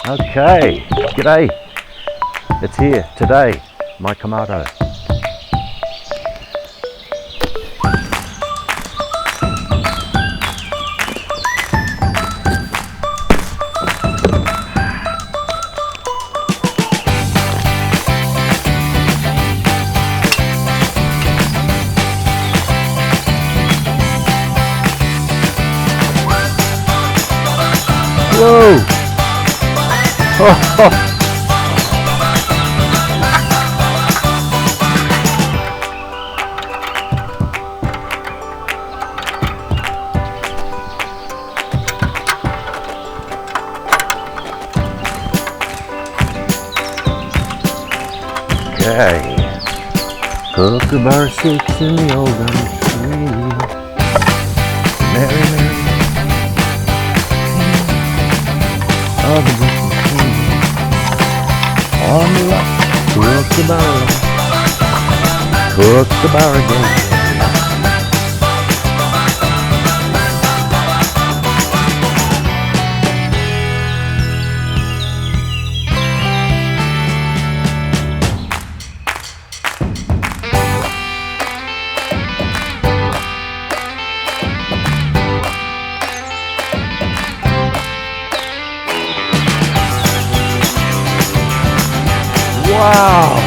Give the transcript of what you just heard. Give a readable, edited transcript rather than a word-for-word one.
Okay, g'day. It's here today, my Kamado. Whoa! Oh. Okay. Kookaburra sits in the old gum tree. Mary, Mary. Of the broken tree. On the rock, Kookaburra again. Wow!